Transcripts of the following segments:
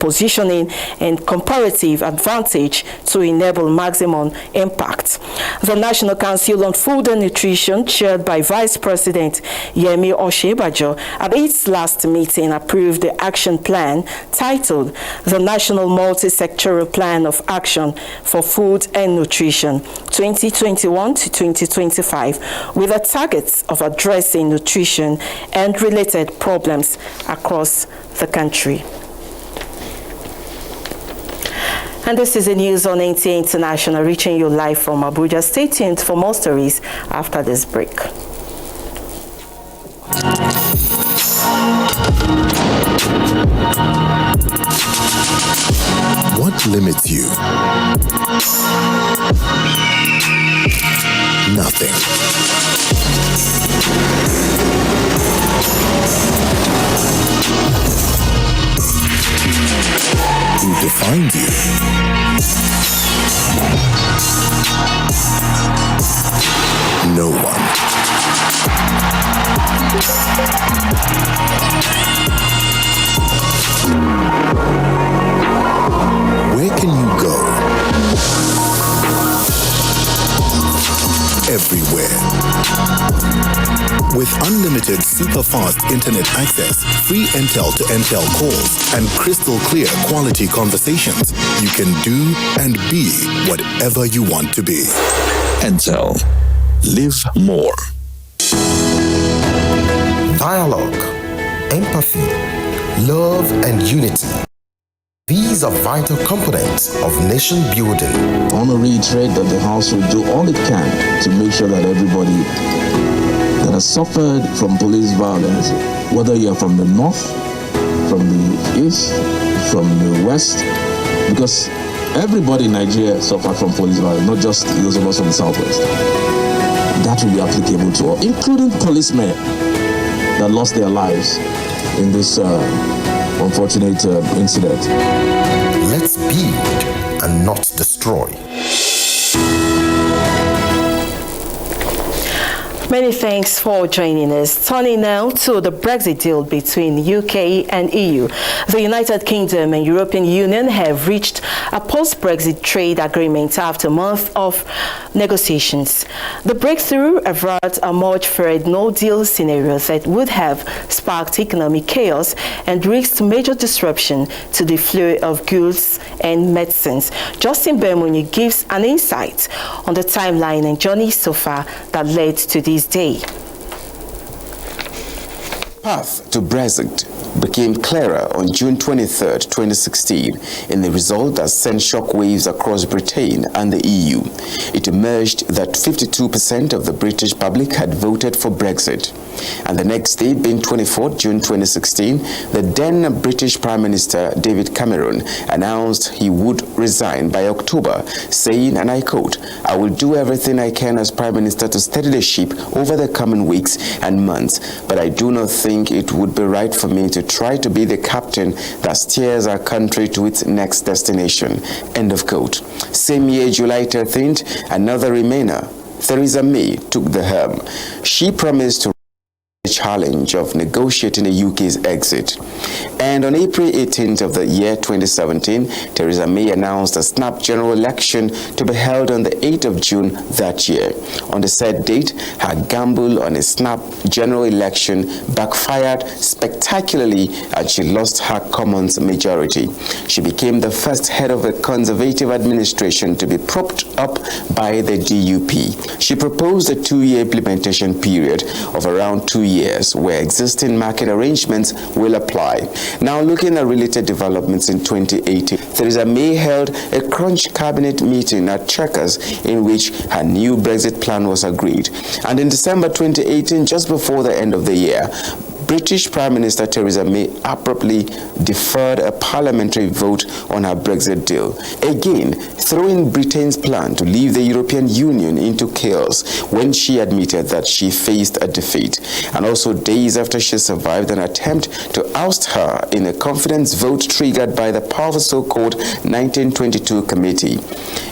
positioning and comparative advantage to enable maximum impact. The National Council on Food and Nutrition, chaired by Vice President Yemi Oshibajo, at its last meeting approved the action plan titled the National Multi-Sectoral Plan of Action for Food and Nutrition 2021 to 2025, with a target of addressing nutrition and related problems across the country. And this is the news on NTA International, reaching you live from Abuja. Stay tuned for more stories after this break. What limits you? Nothing. Who defines you? No one. Where can you go? Everywhere. With unlimited super-fast internet access, free Intel to Intel calls, and crystal clear quality conversations, you can do and be whatever you want to be. Intel. Live more. Dialogue, empathy, love, and unity. These are vital components of nation building. I want to reiterate that the House will do all it can to make sure that everybody that has suffered from police violence, whether you are from the north, from the east, from the west, because everybody in Nigeria suffered from police violence, not just those of us from the southwest. That will be applicable to all, including policemen that lost their lives in this unfortunate incident. Let's build and not destroy. Many thanks for joining us. Turning now to the Brexit deal between UK and EU. The United Kingdom and European Union have reached a post-Brexit trade agreement after a month of negotiations. The breakthrough averts a much feared no-deal scenario that would have sparked economic chaos and risked major disruption to the flow of goods and medicines. Justin Bermuni gives an insight on the timeline and journey so far that led to this day. Path to Brexit became clearer on June 23, 2016, in the result that sent shockwaves across Britain and the EU. It emerged that 52% of the British public had voted for Brexit. And the next day, being 24 June 2016, the then British Prime Minister David Cameron announced he would resign by October, saying, and I quote, "I will do everything I can as Prime Minister to steady the ship over the coming weeks and months, but I do not think it would be right for me to try to be the captain that steers our country to its next destination." End of quote. Same year, July 13th, another Remainer, Theresa May, took the helm. She promised to the challenge of negotiating the UK's exit. And on April 18th of the year 2017, Theresa May announced a snap general election to be held on the 8th of June that year. On the said date, her gamble on a snap general election backfired spectacularly and she lost her Commons majority. She became the first head of a Conservative administration to be propped up by the DUP. She proposed a 2-year implementation period of around 2 years, where existing market arrangements will apply. Now, looking at related developments in 2018, Theresa May held a crunch cabinet meeting at Chequers in which her new Brexit plan was agreed. And in December 2018, just before the end of the year, British Prime Minister Theresa May abruptly deferred a parliamentary vote on her Brexit deal, again throwing Britain's plan to leave the European Union into chaos when she admitted that she faced a defeat, and also days after she survived an attempt to oust her in a confidence vote triggered by the powerful so-called 1922 committee.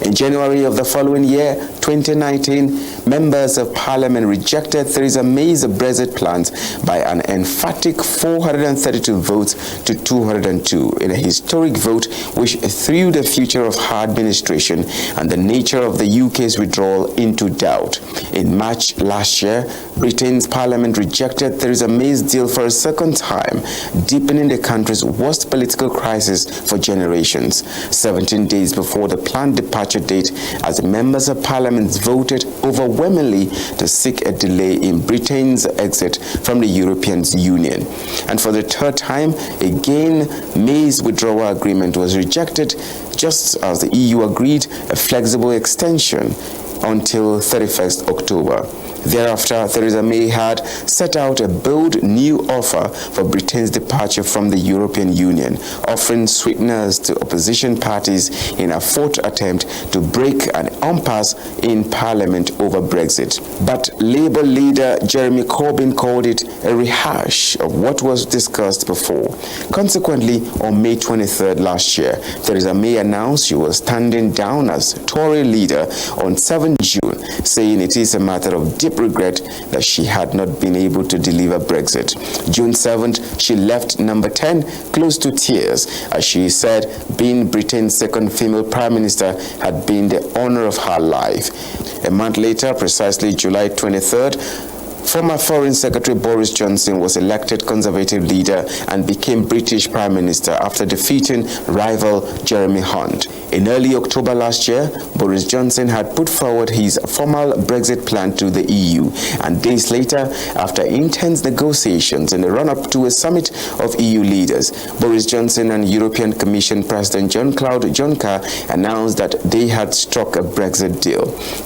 In January of the following year, 2019, members of Parliament rejected Theresa May's Brexit plans by an emphatic 432 votes to 202 in a historic vote which threw the future of her administration and the nature of the UK's withdrawal into doubt. In March last year, Britain's parliament rejected Theresa May's deal for a second time, deepening the country's worst political crisis for generations. 17 days before the planned departure date, as the members of parliament voted overwhelmingly to seek a delay in Britain's exit from the European Union. And for the third time, again, May's withdrawal agreement was rejected, just as the EU agreed a flexible extension until 31st October. Thereafter, Theresa May had set out a bold new offer for Britain's departure from the European Union, offering sweeteners to opposition parties in a fourth attempt to break an impasse in Parliament over Brexit. But Labour leader Jeremy Corbyn called it a rehash of what was discussed before. Consequently, on May 23rd last year, Theresa May announced she was standing down as Tory leader on 7 June, saying it is a matter of deep regret that she had not been able to deliver Brexit. June 7th, she left Number 10 close to tears, as she said being Britain's second female prime minister had been the honor of her life. A month later, precisely July 23rd, former Foreign Secretary Boris Johnson was elected Conservative leader and became British Prime Minister after defeating rival Jeremy Hunt. In early October last year, Boris Johnson had put forward his formal Brexit plan to the EU, and days later, after intense negotiations in the run-up to a summit of EU leaders, Boris Johnson and European Commission President Jean-Claude Juncker announced that they had struck a Brexit deal.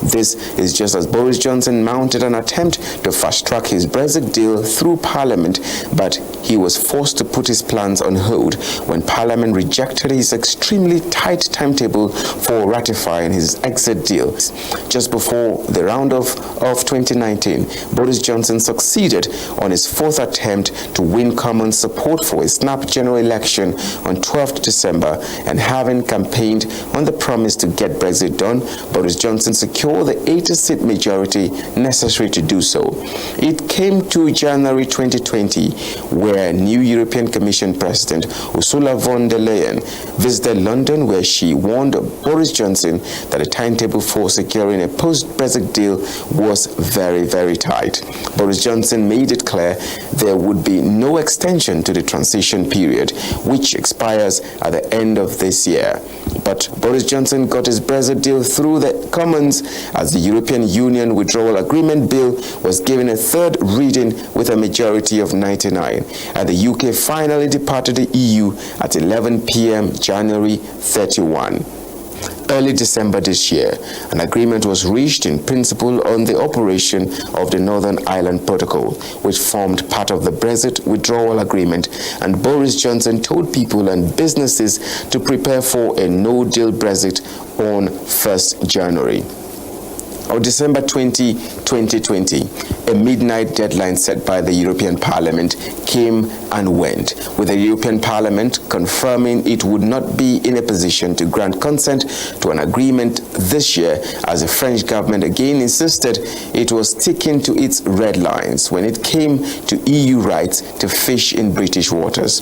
This is just as Boris Johnson mounted an attempt to fast-track his Brexit deal through Parliament, but he was forced to put his plans on hold when Parliament rejected his extremely tight timetable for ratifying his exit deal. Just before the round-off of 2019, Boris Johnson succeeded on his fourth attempt to win common support for a snap general election on 12th December, and having campaigned on the promise to get Brexit done, Boris Johnson secured the 80-seat majority necessary to do so. It came to January 2020, where new European Commission President Ursula von der Leyen visited London, where she warned Boris Johnson that the timetable for securing a post-Brexit deal was very, very tight. Boris Johnson made it clear there would be no extension to the transition period, which expires at the end of this year. But Boris Johnson got his Brexit deal through the Commons as the European Union Withdrawal Agreement Bill was given a third reading with a majority of 99, and the UK finally departed the EU at 11 p.m. January 31. Early December this year, an agreement was reached in principle on the operation of the Northern Ireland Protocol, which formed part of the Brexit withdrawal agreement, and Boris Johnson told people and businesses to prepare for a no-deal Brexit on 1st January. On December 20, 2020, a midnight deadline set by the European Parliament came and went, with the European Parliament confirming it would not be in a position to grant consent to an agreement this year, as the French government again insisted it was sticking to its red lines when it came to EU rights to fish in British waters.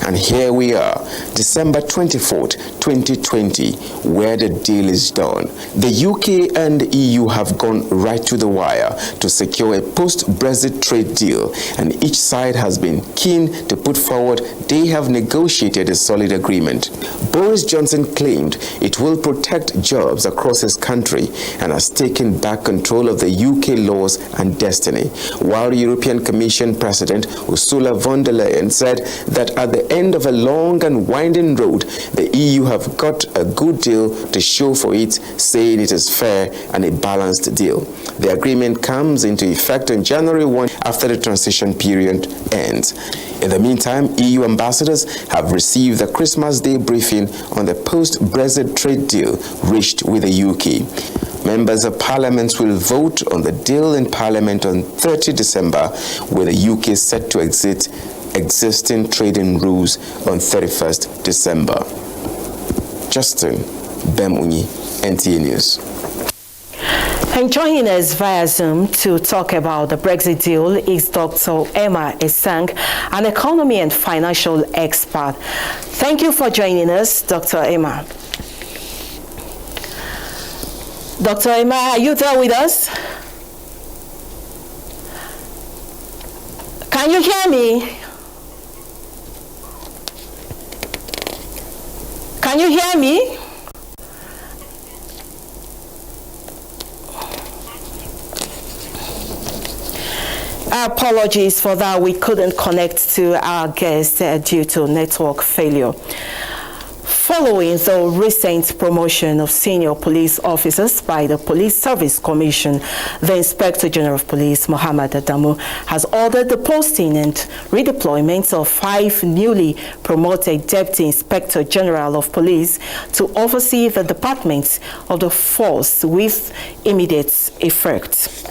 And here we are, December 24th, 2020, where the deal is done. The UK and the EU have gone right to the wire to secure a post-Brexit trade deal, and each side has been keen to put forward they have negotiated a solid agreement. Boris Johnson claimed it will protect jobs across his country and has taken back control of the UK laws and destiny, while the European Commission President Ursula von der Leyen said that at the end of a long and winding road, the EU have got a good deal to show for it, saying it is fair and a balanced deal. The agreement comes into effect on January 1 after the transition period ends. In the meantime, EU ambassadors have received the Christmas Day briefing on the post-Brexit trade deal reached with the UK. Members of Parliament will vote on the deal in Parliament on 30 December, with the UK set to exit existing trading rules on 31st December. Justin Bemunyi, NTA News. And joining us via Zoom to talk about the Brexit deal is Dr. Emma Esang, an economy and financial expert. Thank you for joining us, Dr. Emma. Dr. Emma, are you there with us? Can you hear me? Can you hear me? Apologies for that. We couldn't connect to our guest due to network failure. Following the recent promotion of senior police officers by the Police Service Commission, the Inspector General of Police, Mohammed Adamu, has ordered the posting and redeployment of 5 newly promoted Deputy Inspector General of Police to oversee the departments of the force with immediate effect.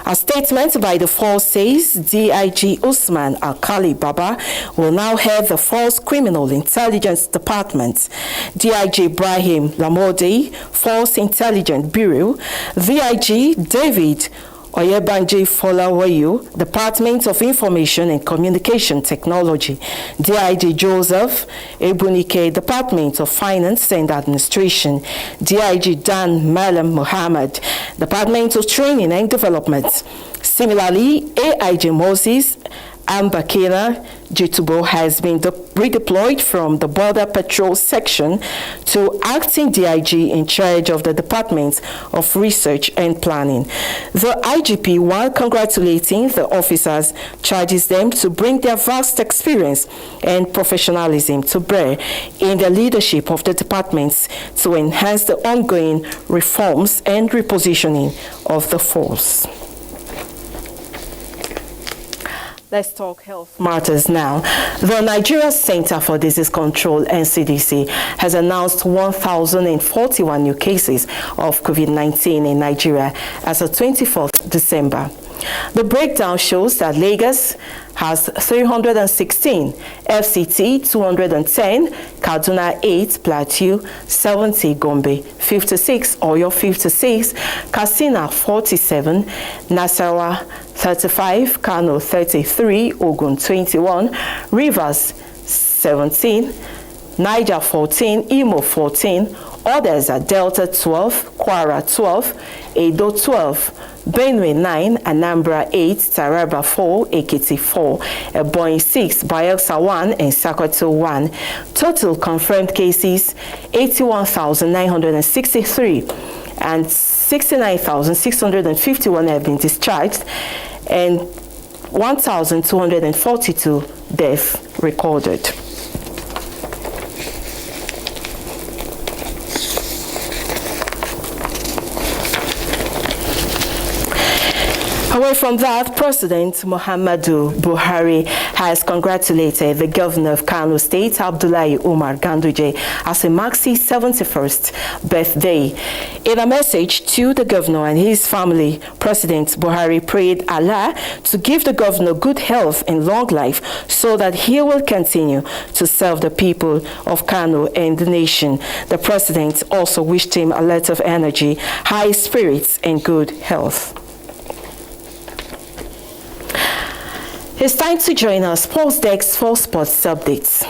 A statement by the force says DIG Usman Alkali Baba will now head the Force Criminal Intelligence Department. DIG Ibrahim Lamode, Force Intelligence Bureau. VIG David Oyebanji Folawayu, Department of Information and Communication Technology. DIG Joseph Ebunike, Department of Finance and Administration. DIG Dan Malam Muhammad, Department of Training and Development. Similarly, AIG Moses Ambakina Jitubo has been redeployed from the Border Patrol Section to acting DIG in charge of the Department of Research and Planning. The IGP, while congratulating the officers, charges them to bring their vast experience and professionalism to bear in the leadership of the departments to enhance the ongoing reforms and repositioning of the force. Let's talk health matters now. The Nigeria Center for Disease Control, NCDC, has announced 1,041 new cases of COVID-19 in Nigeria as of 24th December. The breakdown shows that Lagos has 316, FCT 210, Kaduna 8, Plateau 70, Gombe 56, Oyo 56, Katsina 47, Nasarawa 35, Kano 33, Ogun 21, Rivers 17, Niger 14, Imo 14, others are Delta 12, Kwara 12, Edo 12, Benue 9, Anambra 8, Taraba 4, Ekiti 4, Ebonyi 6, Bayelsa 1, and Sokoto 1. Total confirmed cases 81,963, and 69,651 have been discharged, and 1,242 deaths recorded. Away from that, President Muhammadu Buhari has congratulated the governor of Kano State, Abdullahi Umar Ganduje, as he marks his 71st birthday. In a message to the governor and his family, President Buhari prayed Allah to give the governor good health and long life so that he will continue to serve the people of Kano and the nation. The president also wished him a lot of energy, high spirits, and good health. It's time to join us, Sports Desk for sports updates.